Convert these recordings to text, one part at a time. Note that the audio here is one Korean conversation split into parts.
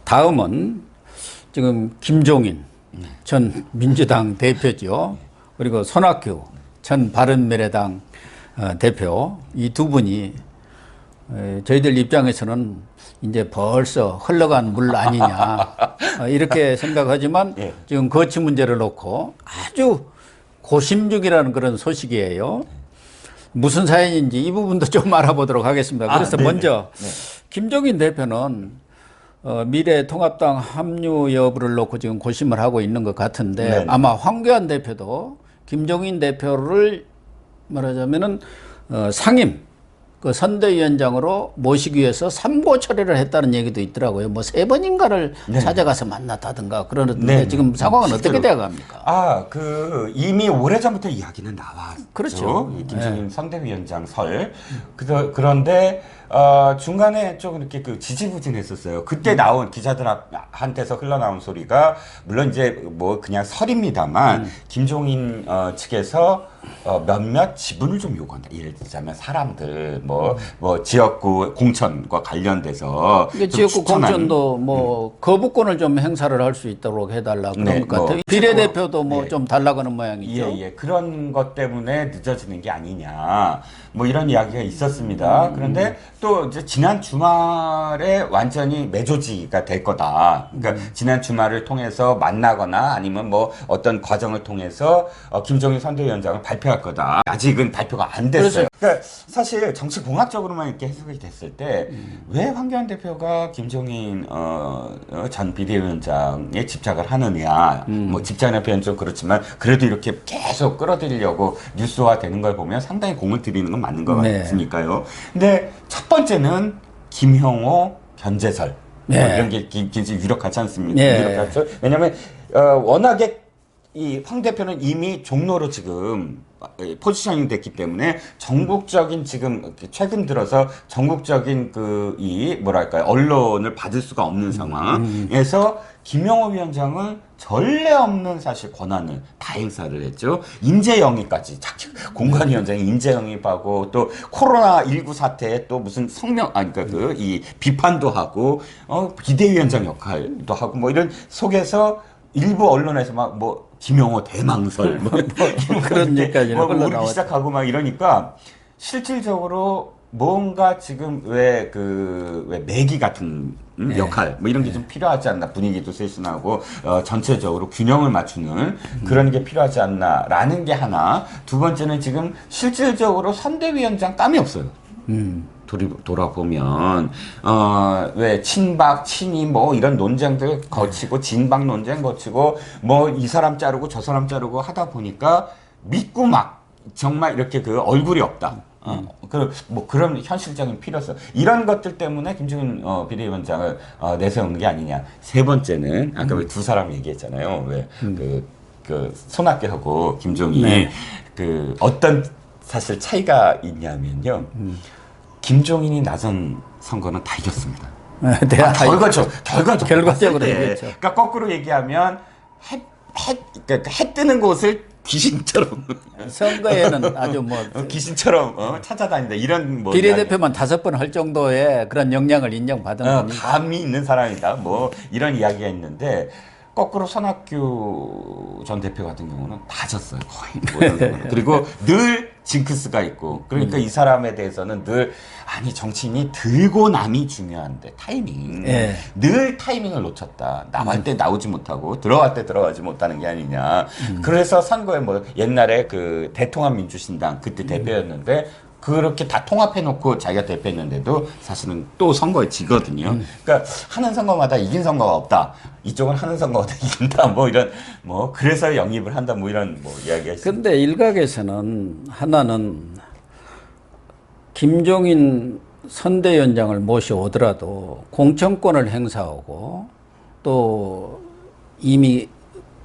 다음은 지금 김종인 전 민주당 대표죠. 그리고 손학규 전 바른미래당 대표, 이 두 분이 저희들 입장에서는 이제 벌써 흘러간 물 아니냐 이렇게 생각하지만 예. 지금 거치 문제를 놓고 아주 고심 중이라는 그런 소식이에요. 무슨 사연인지 이 부분도 좀 알아보도록 하겠습니다. 그래서 먼저 김종인 대표는 미래통합당 합류 여부를 놓고 지금 고심을 하고 있는 것 같은데 네네. 아마 황교안 대표도 김종인 대표를 말하자면은 상임 그 선대위원장으로 모시기 위해서 삼고 처리를 했다는 얘기도 있더라고요. 뭐 3번인가를 찾아가서 만났다든가 그러는데 지금 상황은 실제로. 어떻게 돼갑니까? 이미 오래전부터 이야기는 나왔죠. 그렇죠. 이 김종인 선대위원장 설. 그런데 중간에 좀 이렇게 지지부진했었어요. 그때 나온 기자들한테서 흘러나온 소리가 물론 이제 뭐 그냥 설입니다만 김종인 측에서 몇몇 지분을 좀 요구한다. 예를 들자면 사람들 뭐 지역구 공천과 관련돼서 지역구 공천도 뭐 거부권을 좀 행사를 할 수 있도록 해달라 그런 것 같아요. 비례대표도 뭐 좀 달라고는 모양이죠. 예. 그런 것 때문에 늦어지는 게 아니냐. 뭐 이런 이야기가 있었습니다. 그런데 또 이제 지난 주말에 완전히 매조지가 될 거다. 그러니까 지난 주말을 통해서 만나거나 아니면 뭐 어떤 과정을 통해서 김종인 선대위원장을 발표할 거다. 아직은 발표가 안 됐어요. 그러니까 사실 정치 공학적으로만 이렇게 해석이 됐을 때 왜 황교안 대표가 김종인 전 비대위원장에 집착을 하느냐. 뭐 집착이라는 표현 좀 그렇지만 그래도 이렇게 계속 끌어들이려고 뉴스화 되는 걸 보면 상당히 공을 들이는 건 맞는 것 같으니까요. 근데 첫 번째는 김형호, 변재설 뭐 이런 게 굉장히 유력하지 않습니까? 유력하죠. 왜냐하면 워낙에 이 황 대표는 이미 종로로 지금 포지셔닝 됐기 때문에 전국적인 지금 최근 들어서 전국적인 이 뭐랄까요 언론을 받을 수가 없는 상황에서 김영호 위원장을 전례 없는 사실 권한을 다 행사를 했죠. 인재 영입까지 공관위원장이 인재 영입하고 또 코로나19 사태에 또 무슨 그러니까 이 비판도 하고 비대위원장 역할도 하고 뭐 이런 속에서 일부 언론에서 막 뭐 김영호 대망설 뭐 그런 얘기까지 흘러나오고 시작하고 막 이러니까 실질적으로 뭔가 지금 왜 매기 같은 역할 뭐 이런 게 좀 필요하지 않나. 분위기도 세신하고 전체적으로 균형을 맞추는 그런 게 필요하지 않나라는 게 하나. 두 번째는 지금 실질적으로 선대위원장 땀이 없어요. 돌아보면 왜 친박, 친이 뭐 이런 논쟁들 거치고 진박 논쟁 거치고 뭐 이 사람 자르고 저 사람 자르고 하다 보니까 믿고 막 정말 이렇게 얼굴이 없다. 뭐 그런 현실적인 필요성 이런 것들 때문에 김종인 비대위원장을 내세운 게 아니냐. 세 번째는 아까 왜 두 사람 얘기했잖아요. 왜 손학규하고 김종인 어떤 사실 차이가 있냐면요. 김종인이 나선 선거는 다 이겼습니다. 결과적으로 이겼죠. 그러니까 거꾸로 얘기하면 해 뜨는 곳을 귀신처럼 선거에는 아주 뭐 귀신처럼 찾아다닌다 이런 뭐 비례대표만 5번 할 정도의 그런 역량을 인정받은 분이 감이 있는 사람이다 뭐 이런 이야기가 있는데 거꾸로 손학규 전 대표 같은 경우는 다 졌어요 거의 그리고 늘 징크스가 있고 그러니까 이 사람에 대해서는 늘 정치인이 들고 남이 중요한데 타이밍 늘 타이밍을 놓쳤다. 나갈 때 나오지 못하고 들어갈 때 들어가지 못하는 게 아니냐. 그래서 선거에 뭐 옛날에 대통합민주신당 그때 대표였는데 그렇게 다 통합해놓고 자기가 대표했는데도 사실은 또 선거에 지거든요. 그러니까 하는 선거마다 이긴 선거가 없다. 이쪽은 하는 선거마다 이긴다. 뭐 이런 그래서 영입을 한다. 뭐 이런 이야기가 있습니다. 근데 일각에서는 하나는 김종인 선대위원장을 모셔오더라도 공천권을 행사하고 또 이미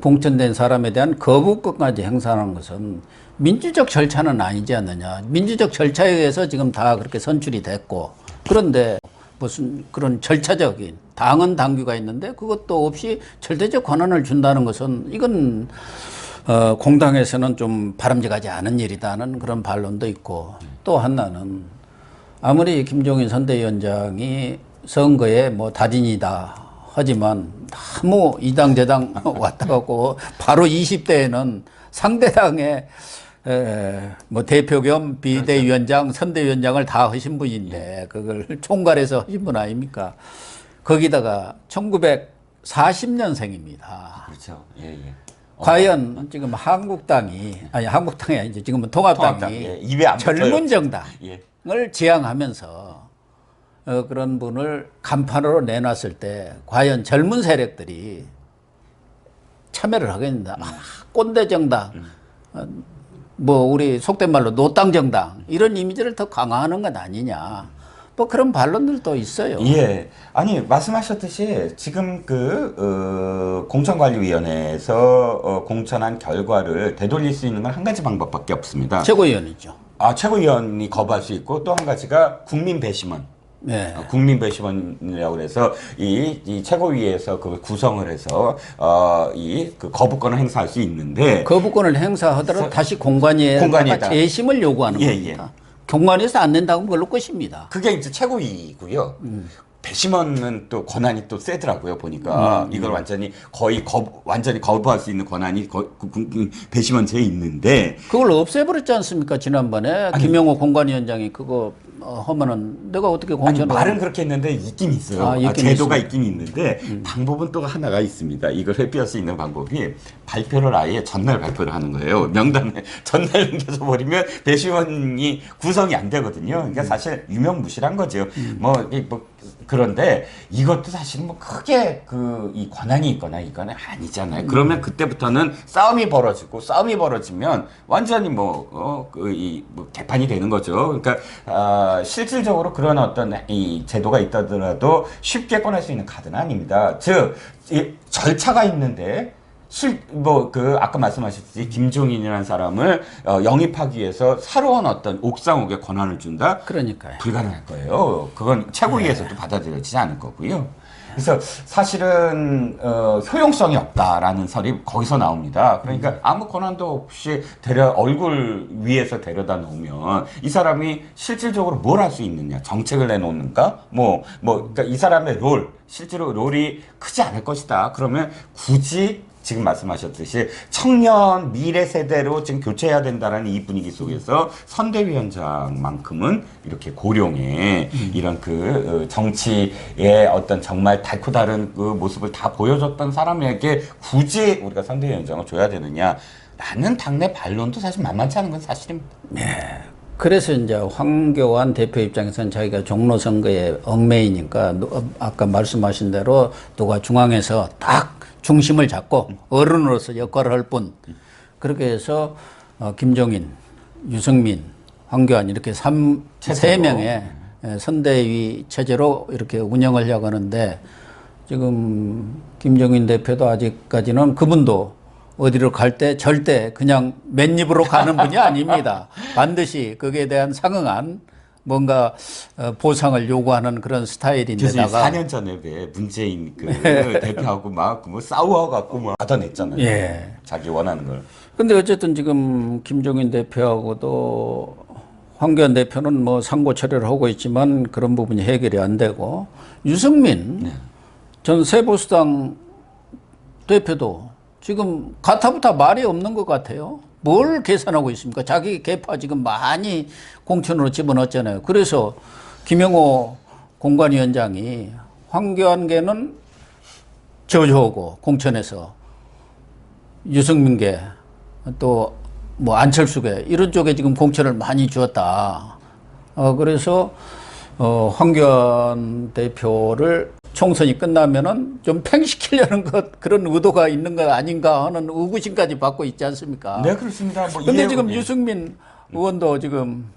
공천된 사람에 대한 거부권까지 행사하는 것은 민주적 절차는 아니지 않느냐. 민주적 절차에 의해서 지금 다 그렇게 선출이 됐고 그런데 무슨 그런 절차적인 당헌 당규가 있는데 그것도 없이 절대적 권한을 준다는 것은 이건 공당에서는 좀 바람직하지 않은 일이다는 그런 반론도 있고 또 하나는 아무리 김종인 선대위원장이 선거에 달인이다 하지만 너무 이당저당 왔다 갔고 바로 20대에는 상대당의 뭐 대표 겸 비대위원장, 선대위원장을 다 하신 분인데 그걸 총괄해서 하신 분 아닙니까? 거기다가 1940년생입니다. 그렇죠. 예, 예. 과연 지금 한국당이 아니지 지금은 통합당이 예, 입에 안 젊은 붙어요. 정당을 예. 지향하면서 그런 분을 간판으로 내놨을 때 과연 젊은 세력들이 참여를 하겠는가? 꼰대 정당, 뭐 우리 속된 말로 노땅 정당 이런 이미지를 더 강화하는 건 아니냐? 뭐 그런 반론들도 있어요. 예. 아니, 말씀하셨듯이 지금 공천관리위원회에서 공천한 결과를 되돌릴 수 있는 건 한 가지 방법밖에 없습니다. 최고위원이죠. 최고위원이 거부할 수 있고 또 한 가지가 국민 배심원. 네. 국민 배심원이라고 그래서 이 최고위에서 그 구성을 해서 그 거부권을 행사할 수 있는데 거부권을 행사하더라도 다시 공관위에다가 재심을 요구하는 예, 겁니다. 공관위에서 안 낸다고 하면 그걸로 끝입니다. 그게 이제 최고위이고요. 배심원은 또 권한이 또 세더라고요. 보니까 이걸 완전히 완전히 거부할 수 있는 권한이 배심원제에 있는데 그걸 없애버렸지 않습니까? 지난번에 김영호 공관위원장이 그거 하면은 내가 어떻게 공천을 말은 그렇게 했는데 있긴 있어요. 제도가 있긴 있는데 방법은 또 하나가 있습니다. 이걸 회피할 수 있는 방법이 발표를 아예 전날 발표를 하는 거예요. 명단에 전날 넘겨서 버리면 배심원이 구성이 안 되거든요. 그러니까 사실 유명무실한 거죠. 그런데 이것도 사실 뭐 크게 이 권한이 있거나 이거는 아니잖아요. 그러면 그때부터는 싸움이 벌어지면 완전히 개판이 되는 거죠. 그러니까 실질적으로 그런 어떤 이 제도가 있다더라도 쉽게 꺼낼 수 있는 카드는 아닙니다. 즉, 이 절차가 있는데 아까 말씀하셨듯이 김종인이라는 사람을 영입하기 위해서 새로운 어떤 옥상옥의 권한을 준다? 그러니까요. 불가능할 거예요. 그건 최고위에서도 받아들여지지 않을 거고요. 그래서 사실은 효용성이 없다라는 설이 거기서 나옵니다. 그러니까 아무 권한도 없이 얼굴 위에서 데려다 놓으면 이 사람이 실질적으로 뭘 할 수 있느냐? 정책을 내놓는가? 그러니까 이 사람의 실제로 롤이 크지 않을 것이다. 그러면 굳이 지금 말씀하셨듯이 청년 미래 세대로 지금 교체해야 된다라는 이 분위기 속에서 선대위원장만큼은 이렇게 고령의 이런 정치의 어떤 정말 달고 다른 그 모습을 다 보여줬던 사람에게 굳이 우리가 선대위원장을 줘야 되느냐라는 당내 반론도 사실 만만치 않은 건 사실입니다. 네. 그래서 이제 황교안 대표 입장에서는 자기가 종로 선거에 얽매이니까 아까 말씀하신 대로 누가 중앙에서 딱 중심을 잡고 어른으로서 역할을 할 뿐 그렇게 해서 김종인, 유승민, 황교안 이렇게 세 명의 선대위 체제로 이렇게 운영을 하려고 하는데 지금 김종인 대표도 아직까지는 그분도 어디로 갈 때 절대 그냥 맨입으로 가는 분이 아닙니다. 반드시 거기에 대한 상응한 뭔가 보상을 요구하는 그런 스타일인데다가 4년 전에 왜 문재인 대표하고 싸워갖고 받아냈잖아요. 예. 자기 원하는 걸. 근데 어쨌든 지금 김종인 대표하고도 황교안 대표는 상고 처리를 하고 있지만 그런 부분이 해결이 안 되고 유승민 전 세보수당 대표도 지금 가타부타 말이 없는 것 같아요. 뭘 계산하고 있습니까? 자기 계파 지금 많이 공천으로 집어넣었잖아요. 그래서 김영호 공관위원장이 황교안계는 저조하고 공천에서 유승민계 또 안철수계 이런 쪽에 지금 공천을 많이 주었다. 그래서 황교안 대표를 총선이 끝나면은 좀 팽시키려는 그런 의도가 있는 것 아닌가 하는 의구심까지 받고 있지 않습니까? 네, 그렇습니다. 근데 지금 유승민 의원도 지금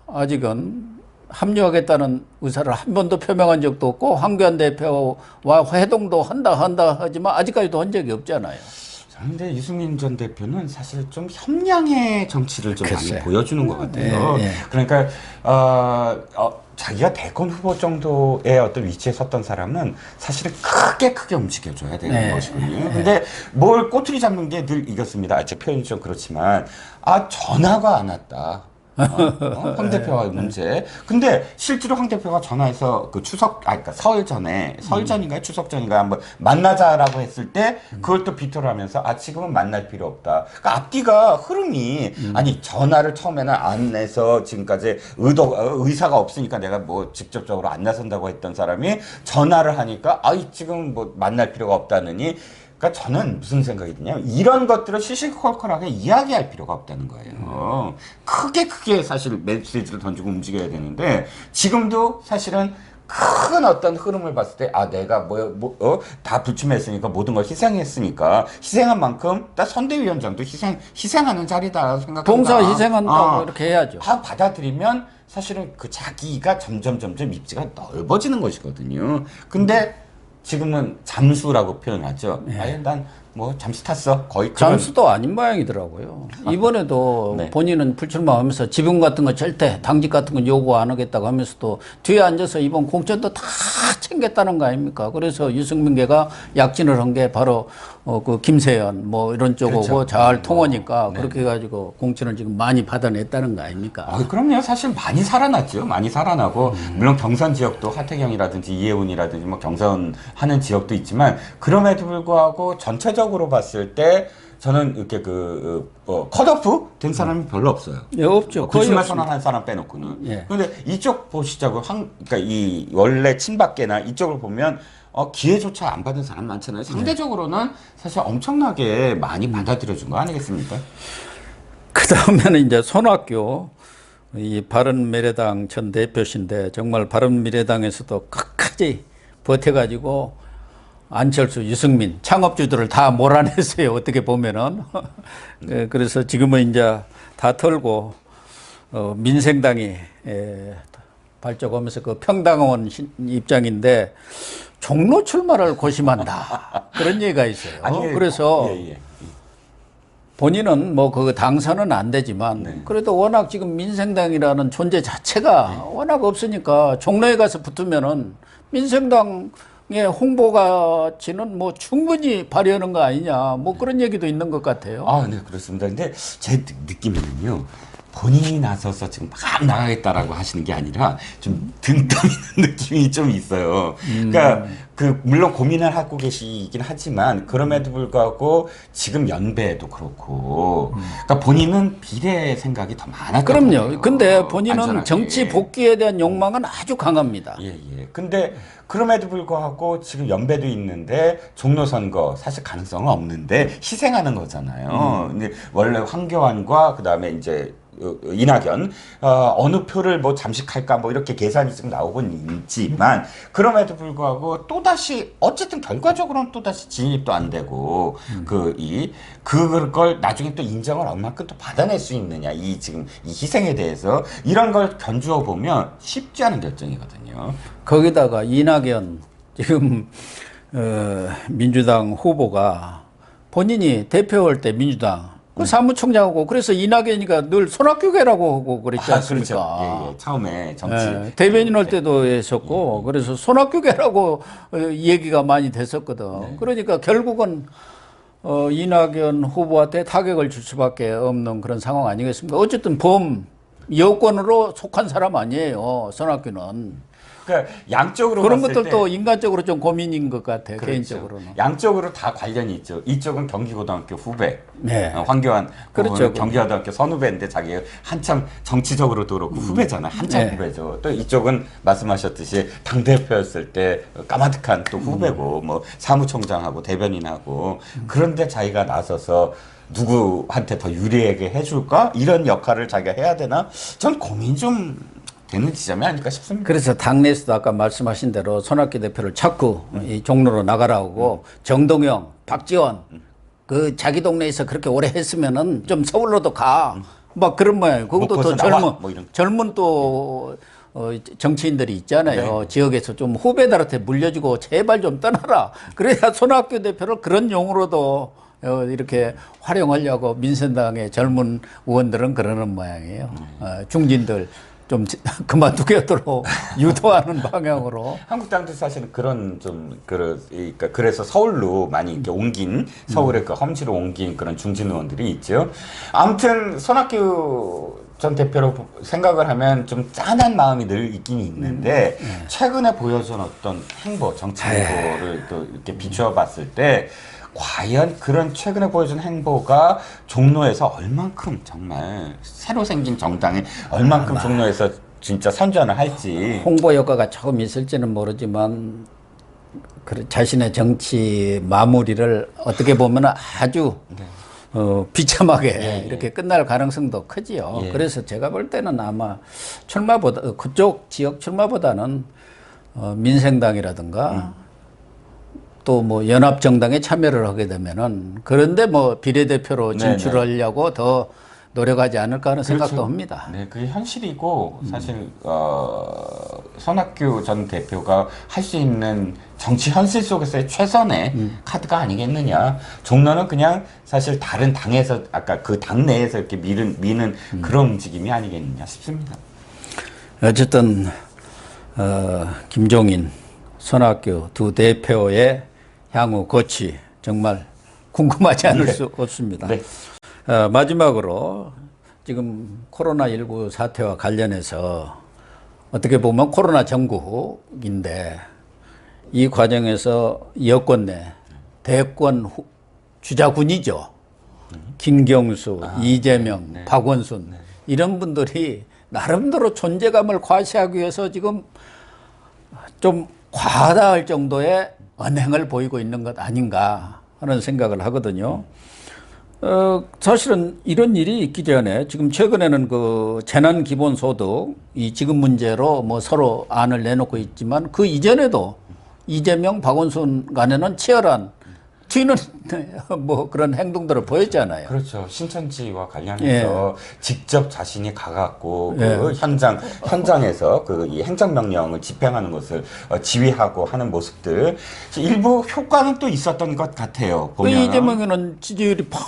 아직은 합류하겠다는 의사를 한 번도 표명한 적도 없고 황교안 대표와 회동도 한다 하지만 아직까지도 한 적이 없잖아요. 그런데 유승민 전 대표는 사실 좀 협량의 정치를 좀 많이 보여주는 것 같아요. 네. 그러니까 자기가 대권 후보 정도의 어떤 위치에 섰던 사람은 사실은 크게 움직여줘야 되는 것이거든요. 근데 뭘 꼬투리 잡는 게 늘 이겼습니다. 제 표현이 좀 그렇지만 전화가 안 왔다. 황 대표와의 문제. 근데 실제로 황 대표가 전화해서 그 그러니까 설 전인가요? 추석 전인가요? 한번 만나자라고 했을 때 그걸 또 비토를 하면서 지금은 만날 필요 없다. 그러니까 앞뒤가 흐름이 아니 전화를 처음에는 안 해서 지금까지 의사가 없으니까 내가 뭐 직접적으로 안 나선다고 했던 사람이 전화를 하니까 지금 뭐 만날 필요가 없다느니 그러니까 저는 무슨 생각이 드냐면 이런 것들을 시시콜콜하게 이야기할 필요가 없다는 거예요. 크게 사실 메시지를 던지고 움직여야 되는데 지금도 사실은 큰 어떤 흐름을 봤을 때 내가 다 불침했으니까 모든 걸 희생했으니까 희생한 만큼 나 선대위원장도 희생하는 자리다 생각한다. 봉사 희생한다고 이렇게 해야죠. 받아들이면 사실은 그 자기가 점점 입지가 넓어지는 것이거든요. 근데 지금은 잠수라고 표현하죠. 난 뭐 잠수 탔어. 거의 잠수도 아닌 모양이더라고요. 이번에도 네. 본인은 불출마하면서 지분 같은 거 절대 당직 같은 건 요구 안 하겠다고 하면서도 뒤에 앉아서 이번 공천도 다 챙겼다는 거 아닙니까? 그래서 유승민계가 약진을 한 게 바로 그 김세연 뭐 이런 쪽하고 그렇죠. 잘 통하니까 네. 그렇게 해가지고 공천을 지금 많이 받아냈다는 거 아닙니까? 그럼요. 사실 많이 살아났죠. 많이 살아나고 물론 경선 지역도 하태경이라든지 이혜훈이라든지 뭐 경선하는 지역도 있지만 그럼에도 불구하고 전체적으로 봤을 때 저는 이렇게 컷오프 된 사람이 별로 없어요. 예, 없죠. 거의 불출마 없습니다. 선언한 사람 빼놓고는. 예. 그런데 이쪽 보시자고 그러니까 이 원래 친박계나 이쪽을 보면 기회조차 안 받은 사람 많잖아요. 상대적으로는 사실 엄청나게 많이 받아들여준 거 아니겠습니까? 그 다음에는 이제 손학규 이 바른미래당 전 대표신데 정말 바른미래당에서도 끝까지 버텨가지고 안철수, 유승민 창업주들을 다 몰아냈어요. 어떻게 보면은 그래서 지금은 이제 다 털고 민생당이 발족하면서 그 평당원 입장인데 종로 출마를 고심한다 그런 얘기가 있어요. 그래서 본인은 뭐 그 당선은 안 되지만 그래도 워낙 지금 민생당이라는 존재 자체가 워낙 없으니까 종로에 가서 붙으면은 민생당의 홍보 가치는 뭐 충분히 발휘하는 거 아니냐 뭐 그런 얘기도 있는 것 같아요. 네, 그렇습니다. 근데 제 느낌에는요. 본인이 나서서 지금 막 나가겠다라고 하시는 게 아니라 좀 등 떠미는 느낌이 좀 있어요. 그러니까 물론 고민을 하고 계시긴 하지만 그럼에도 불구하고 지금 연배도 그렇고 그러니까 본인은 비례 생각이 더 많았던 그럼요. 거예요. 근데 본인은 안전하게. 정치 복귀에 대한 욕망은 아주 강합니다. 예. 근데 그럼에도 불구하고 지금 연배도 있는데 종로 선거 사실 가능성은 없는데 희생하는 거잖아요. 근데 원래 황교안과 그다음에 이제 이낙연 어느 표를 뭐 잠식할까 뭐 이렇게 계산이 지금 나오곤 있지만 그럼에도 불구하고 또다시 어쨌든 결과적으로는 또다시 진입도 안 되고 그걸 나중에 또 인정을 얼마큼 또 받아낼 수 있느냐 지금 이 희생에 대해서 이런 걸 견주어 보면 쉽지 않은 결정이거든요. 거기다가 이낙연 지금 민주당 후보가 본인이 대표할 때 민주당 그 사무총장하고 그래서 이낙연이가 늘 손학규계라고 하고 그랬지 않습니까? 그렇죠. 예. 처음에 정치 대변인 할 때도 했었고 그래서 손학규계라고 얘기가 많이 됐었거든. 그러니까 결국은 이낙연 후보한테 타격을 줄 수밖에 없는 그런 상황 아니겠습니까? 어쨌든 여권으로 속한 사람 아니에요. 손학규는. 그러니까 양쪽으로 그런 봤을 것들도 때 인간적으로 좀 고민인 것 같아요. 그렇죠. 개인적으로는. 양쪽으로 다 관련이 있죠. 이쪽은 경기고등학교 후배, 네. 황교안 그렇죠. 경기고등학교 선후배인데 자기가 한참 정치적으로도 그렇고 후배잖아요. 한참 후배죠. 또 이쪽은 말씀하셨듯이 당 대표였을 때 까마득한 또 후배고 뭐 사무총장하고 대변인하고 그런데 자기가 나서서 누구한테 더 유리하게 해줄까 이런 역할을 자기가 해야 되나? 전 고민 좀 되는 지점이 아닐까 싶습니다. 그래서 당내에서도 아까 말씀하신 대로 손학규 대표를 자꾸 이 종로로 나가라고 정동영, 박지원 그 자기 동네에서 그렇게 오래 했으면은 좀 서울로도 가. 막 그런 모양이에요. 거기도 더 젊은 또 정치인들이 있잖아요. 네. 지역에서 좀 후배들한테 물려주고 제발 좀 떠나라. 그래야 손학규 대표를 그런 용으로도 이렇게 활용하려고 민생당의 젊은 의원들은 그러는 모양이에요. 중진들 좀 그만두게도록 유도하는 방향으로. 한국당도 사실은 그런 좀 그러니까 그래서 서울로 많이 이렇게 옮긴 서울에 그 험지로 옮긴 그런 중진 의원들이 있죠. 아무튼 손학규 전 대표로 생각을 하면 좀 짠한 마음이 늘 있긴 있는데 최근에 보여준 어떤 행보, 정치 행보를 또 이렇게 비추어 봤을 때 과연 그런 최근에 보여준 행보가 종로에서 얼만큼 정말 새로 생긴 정당에 얼만큼 종로에서 진짜 선전을 할지. 홍보 효과가 조금 있을지는 모르지만 자신의 정치 마무리를 어떻게 보면 아주 비참하게 이렇게 끝날 가능성도 크지요. 예. 그래서 제가 볼 때는 아마 그쪽 지역 출마보다는 민생당이라든가 또 뭐 연합정당에 참여를 하게 되면은 그런데 뭐 비례대표로 진출하려고 더 노력하지 않을까 하는 생각도 합니다. 네, 그게 현실이고 사실 손학규 전 대표가 할 수 있는 정치 현실 속에서의 최선의 카드가 아니겠느냐. 종로는 그냥 사실 다른 당에서 아까 그 당 내에서 이렇게 미는 그런 움직임이 아니겠느냐 싶습니다. 어쨌든 김종인, 손학규 두 대표의 향후 거취 정말 궁금하지 않을 수 없습니다. 네. 마지막으로 지금 코로나19 사태와 관련해서 어떻게 보면 코로나 정국인데 이 과정에서 여권 내 대권 주자군이죠. 김경수, 이재명, 박원순 이런 분들이 나름대로 존재감을 과시하기 위해서 지금 좀 과다할 정도의 언행을 보이고 있는 것 아닌가 하는 생각을 하거든요. 사실은 이런 일이 있기 전에 지금 최근에는 그 재난기본소득 이 지금 문제로 뭐 서로 안을 내놓고 있지만 그 이전에도 이재명, 박원순 간에는 치열한 튀는 뭐 그런 행동들을 보였잖아요. 그렇죠. 신천지와 관련해서 직접 자신이 가갖고 그 현장에서 그 이 행정명령을 집행하는 것을 지휘하고 하는 모습들 일부 효과는 또 있었던 것 같아요. 그 보면 이재명에는 지지율이 팍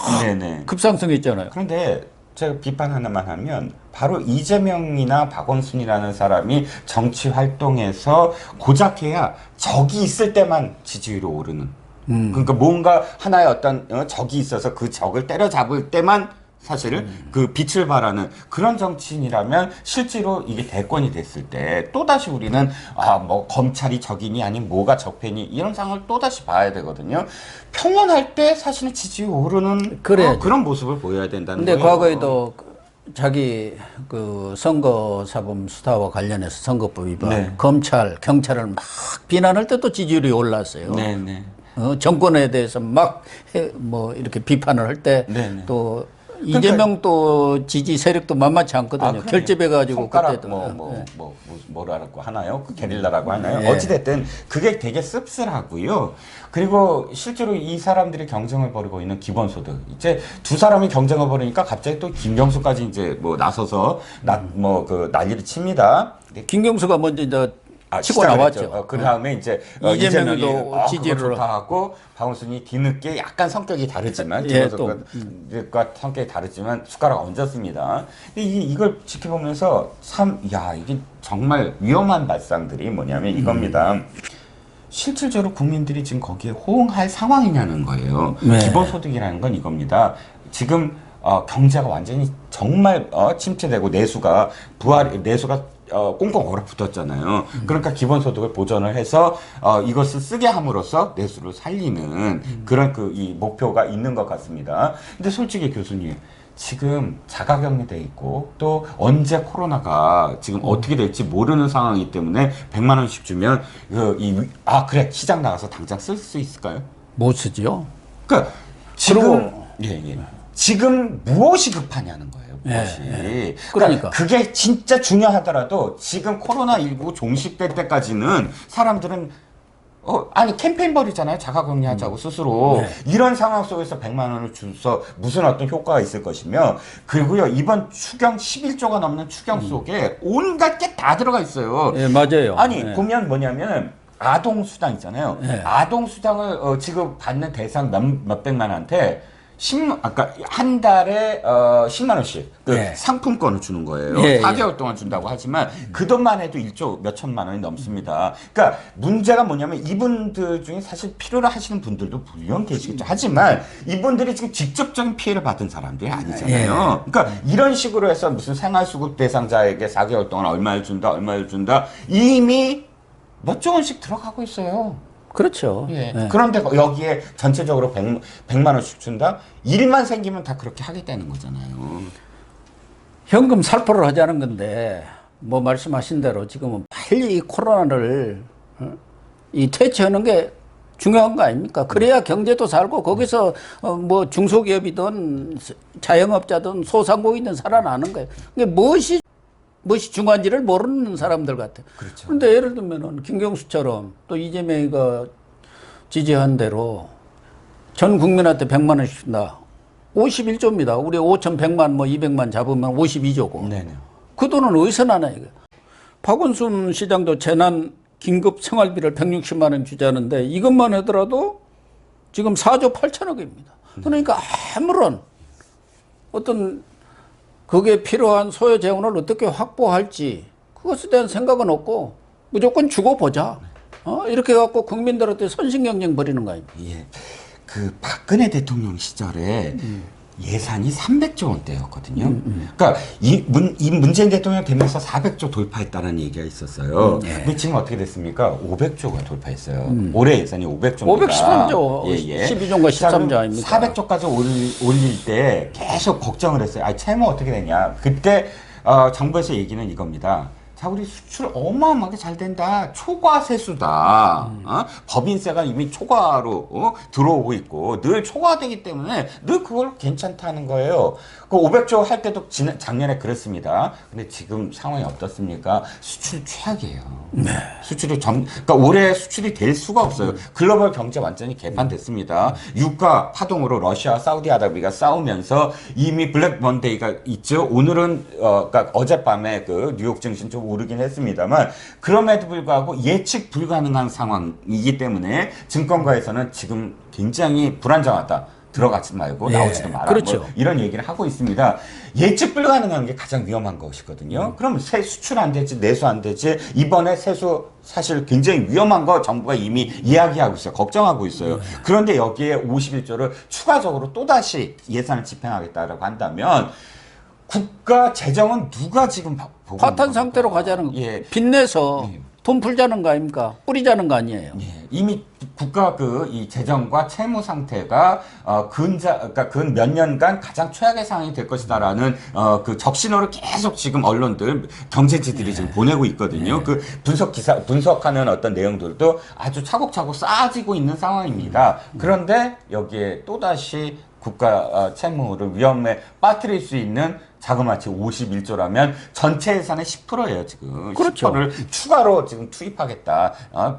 급상승했잖아요. 그런데 제가 비판 하나만 하면 바로 이재명이나 박원순이라는 사람이 정치 활동에서 고작해야 적이 있을 때만 지지율이 오르는. 그러니까 뭔가 하나의 어떤 적이 있어서 그 적을 때려잡을 때만 사실 그 빛을 발하는 그런 정치인이라면 실제로 이게 대권이 됐을 때 또다시 우리는 뭐 검찰이 적이니 아니면 뭐가 적폐니 이런 상황을 또다시 봐야 되거든요. 평온할 때 사실은 지지율이 오르는 그런 모습을 보여야 된다는 근데 거예요. 과거에도 자기 그 선거사범 수사와 관련해서 선거법 위반, 검찰, 경찰을 막 비난할 때 또 지지율이 올랐어요. 네네. 정권에 대해서 막 뭐 이렇게 비판을 할 때 또 이재명 또 지지 세력도 만만치 않거든요. 결집해가지고 손가락 그때도 뭐라고 하나요? 게릴라라고 하나요? 어찌됐든 그게 되게 씁쓸하고요. 그리고 실제로 이 사람들이 경쟁을 벌이고 있는 기본소득 이제 두 사람이 경쟁을 벌이니까 갑자기 또 김경수까지 이제 뭐 나서서 그 난리를 칩니다. 김경수가 먼저 이제 치고 나왔죠. 그 다음에 이제 이재명도 지지를 하고 박원순이 뒤늦게 약간 성격이 다르지만 김원석과 성격이 다르지만 숟가락 얹었습니다. 근데 이걸 지켜보면서 이게 정말 위험한 발상들이 뭐냐면 이겁니다. 실질적으로 국민들이 지금 거기에 호응할 상황이냐는 거예요. 기본소득이라는 건 이겁니다. 지금 경제가 완전히 정말 침체되고 내수가 꽁꽁 얼어붙었잖아요. 그러니까 기본소득을 보전을 해서 이것을 쓰게 함으로써 내수를 살리는 그런 이 목표가 있는 것 같습니다. 근데 솔직히 교수님 지금 자가격리돼 있고 또 언제 코로나가 지금 어떻게 될지 모르는 상황이기 때문에 100만 원씩 주면 그래 시장 나가서 당장 쓸 수 있을까요? 못 쓰죠. 그러니까 지금 무엇이 급하냐는 거예요. 무엇이. 그러니까 그게 진짜 중요하더라도 지금 코로나19 종식될 때까지는 사람들은 캠페인 벌이잖아요. 자가격리하자고 스스로. 이런 상황 속에서 100만 원을 줘서 무슨 어떤 효과가 있을 것이며 그리고요. 이번 추경 11조가 넘는 추경 속에 온갖 게 다 들어가 있어요. 맞아요. 보면 뭐냐면 아동수당 있잖아요. 아동수당을 지금 받는 대상 몇백만한테 아까 한 달에 10만 원씩 그 예. 상품권을 주는 거예요. 예, 4개월 동안 준다고 하지만 그 돈만 해도 1조 몇천만 원이 넘습니다. 그러니까 문제가 뭐냐면 이분들 중에 사실 필요로 하시는 분들도 물론 계시겠죠. 하지만 이분들이 지금 직접적인 피해를 받은 사람들이 아니잖아요. 그러니까 이런 식으로 해서 무슨 생활수급 대상자에게 4개월 동안 얼마를 준다 이미 몇 조 원씩 들어가고 있어요. 그렇죠. 예. 예. 그런데 여기에 전체적으로 100만 원씩 준다? 일만 생기면 다 그렇게 하겠다는 거잖아요. 현금 살포를 하자는 건데 뭐 말씀하신 대로 지금은 빨리 이 코로나를 이 퇴치하는 게 중요한 거 아닙니까? 그래야 경제도 살고 거기서 뭐 중소기업이든 자영업자든 소상공인이든 살아나는 거예요. 이게 무엇이 중요한지를 모르는 사람들 같아요. 그렇죠. 그런데 예를 들면은 김경수처럼 또 이재명이가 지지한 대로 전 국민한테 100만 원씩 준다. 51조입니다. 우리 5,100만 뭐 200만 잡으면 52조고. 네네. 그 돈은 어디서 나나 이거. 박원순 시장도 재난 긴급 생활비를 160만 원 주자는데 이것만 하더라도 지금 4조 8천억입니다. 그러니까 아무런 어떤 그게 필요한 소요 재원을 어떻게 확보할지 그것에 대한 생각은 없고 무조건 주고 보자. 이렇게 해갖고 국민들한테 선신경쟁 벌이는 거 아닙니까? 예. 그 박근혜 대통령 시절에 예산이 300조 원대였거든요. 그러니까 이 문재인 대통령 되면서 400조 돌파했다는 얘기가 있었어요. 근데 지금 어떻게 됐습니까? 500조가 돌파했어요. 올해 예산이 500조입니다. 513조, 예, 예. 12조인가 13조 아닙니까? 400조까지 올릴 때 계속 걱정을 했어요. 채무 어떻게 되냐. 그때 정부에서 얘기는 이겁니다. 자, 우리 수출 어마어마하게 잘 된다. 초과 세수다. 법인세가 이미 초과로 들어오고 있고 늘 초과되기 때문에 늘 그걸 괜찮다는 거예요. 그 500조 할 때도 작년에 그랬습니다. 근데 지금 상황이 어떻습니까? 수출 최악이에요. 네. 그러니까 올해 수출이 될 수가 없어요. 글로벌 경제 완전히 개판됐습니다. 유가 파동으로 러시아와 사우디아라비아가 싸우면서 이미 블랙 먼데이가 있죠. 오늘은 그러니까 어젯밤에 그 뉴욕 증시 좀 오르긴 했습니다만 그럼에도 불구하고 예측 불가능한 상황이기 때문에 증권가에서는 지금 굉장히 불안정하다. 들어가지 말고 나오지도 마라. 그렇죠. 뭐 이런 얘기를 하고 있습니다. 예측 불가능한 게 가장 위험한 것이거든요. 그럼 수출 안 되지, 내수 안 되지. 이번에 세수 사실 굉장히 위험한 거 정부가 이미 이야기하고 있어요. 걱정하고 있어요. 그런데 여기에 51조를 추가적으로 또다시 예산을 집행하겠다라고 한다면 국가 재정은 누가 지금 보고 파탄 상태로 가자는 거. 예. 빚내서 돈 풀자는 거 아닙니까? 뿌리자는 거 아니에요. 예, 이미 국가 이 재정과 채무 상태가 그러니까 근 몇 년간 가장 최악의 상황이 될 것이다라는 그 적신호를 계속 지금 언론들 경제지들이 지금 보내고 있거든요. 그 분석하는 어떤 내용들도 아주 차곡차곡 쌓아지고 있는 상황입니다. 그런데 여기에 또다시 국가 채무를 위험에 빠뜨릴 수 있는 자그마치 51조라면 전체 예산의 10%예요, 지금. 그렇죠. 10%를 추가로 지금 투입하겠다.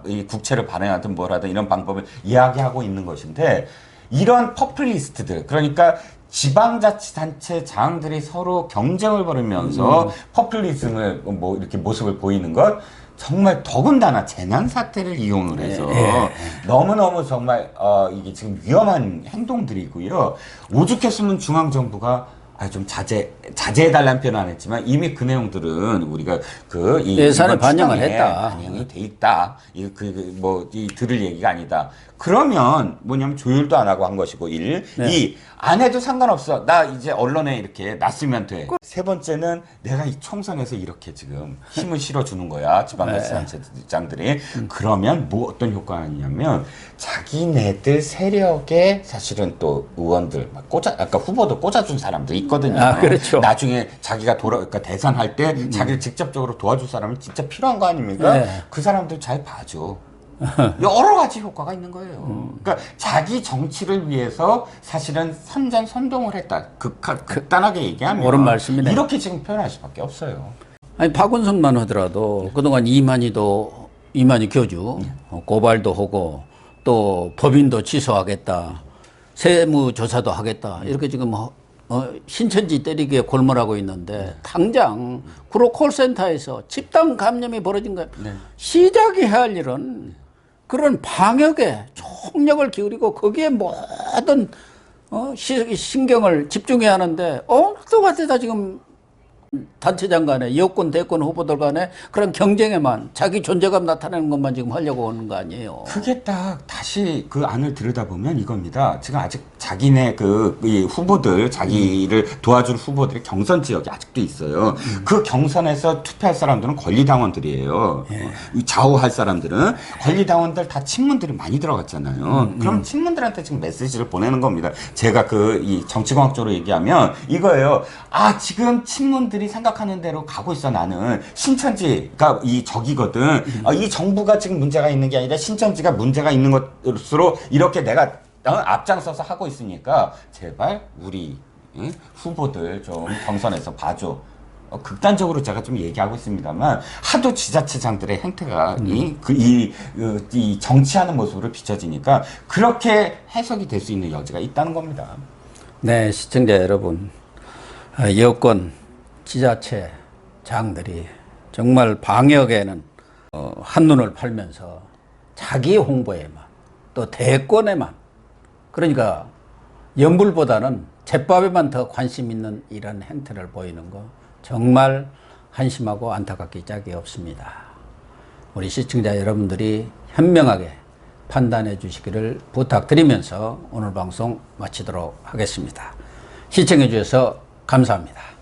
이 국채를 발행하든 뭘 하든 이런 방법을 이야기하고 있는 것인데 이런 퍼플리스트들, 그러니까 지방자치단체 장들이 서로 경쟁을 벌이면서 퍼플리즘을 뭐 이렇게 모습을 보이는 것 정말 더군다나 재난 사태를 이용을 해서 너무너무 정말 이게 지금 위험한 행동들이고요. 오죽했으면 중앙정부가 좀 자제해달라는 표현은 안 했지만 이미 그 내용들은 우리가 예산에 반영을 했다. 반영이 돼 있다. 들을 얘기가 아니다. 그러면 뭐냐면 조율도 안 하고 한 것이고 안 해도 상관없어. 나 이제 언론에 이렇게 놨으면 돼. 세 번째는 내가 이 총선에서 이렇게 지금 힘을 실어주는 거야. 지방자치단체장들이. 그러면 뭐 어떤 효과가 있냐면 자기네들 세력에 사실은 또 의원들 아까 후보도 꽂아준 사람도 있거든요. 그렇죠. 나중에 자기가 그러니까 대선할 때 자기를 직접적으로 도와줄 사람은 진짜 필요한 거 아닙니까? 그 사람들 잘 봐줘. 여러 가지 효과가 있는 거예요. 그러니까 자기 정치를 위해서 사실은 선전선동을 했다. 극단하게 얘기하면 옳은 말씀이네. 이렇게 지금 표현할 수밖에 없어요. 아니 박원순만 하더라도 그동안 이만희 교주 고발도 하고 또 법인도 취소하겠다. 세무조사도 하겠다. 이렇게 지금 신천지 때리기에 골몰하고 있는데 당장 구로 콜센터에서 집단 감염이 벌어진 거예요. 시작이 해야 할 일은 그런 방역에 총력을 기울이고 거기에 모든 신경을 집중해야 하는데 똑같다 지금 단체장 간에 여권 대권 후보들 간에 그런 경쟁에만 자기 존재감 나타내는 것만 지금 하려고 하는 거 아니에요. 그게 딱 다시 그 안을 들여다보면 이겁니다. 지금 아직 자기네 이 후보들, 자기를 도와줄 후보들의 경선 지역이 아직도 있어요. 그 경선에서 투표할 사람들은 권리당원들이에요. 좌우할 사람들은 권리당원들 다 친문들이 많이 들어갔잖아요. 그럼 친문들한테 지금 메시지를 보내는 겁니다. 제가 이 정치공학적으로 얘기하면 이거예요. 지금 친문들이 생각하는 대로 가고 있어. 나는 신천지가 이 적이거든. 이 정부가 지금 문제가 있는 게 아니라 신천지가 문제가 있는 것으로 이렇게 내가 앞장서서 하고 있으니까 제발 우리 후보들 좀 경선에서 봐줘. 극단적으로 제가 좀 얘기하고 있습니다만 하도 지자체장들의 행태가 이 정치하는 모습으로 비춰지니까 그렇게 해석이 될 수 있는 여지가 있다는 겁니다. 네, 시청자 여러분, 여권 지자체장들이 정말 방역에는 한눈을 팔면서 자기 홍보에만 또 대권에만 그러니까 연불보다는 잿밥에만 더 관심 있는 이런 행태를 보이는 거 정말 한심하고 안타깝기 짝이 없습니다. 우리 시청자 여러분들이 현명하게 판단해 주시기를 부탁드리면서 오늘 방송 마치도록 하겠습니다. 시청해 주셔서 감사합니다.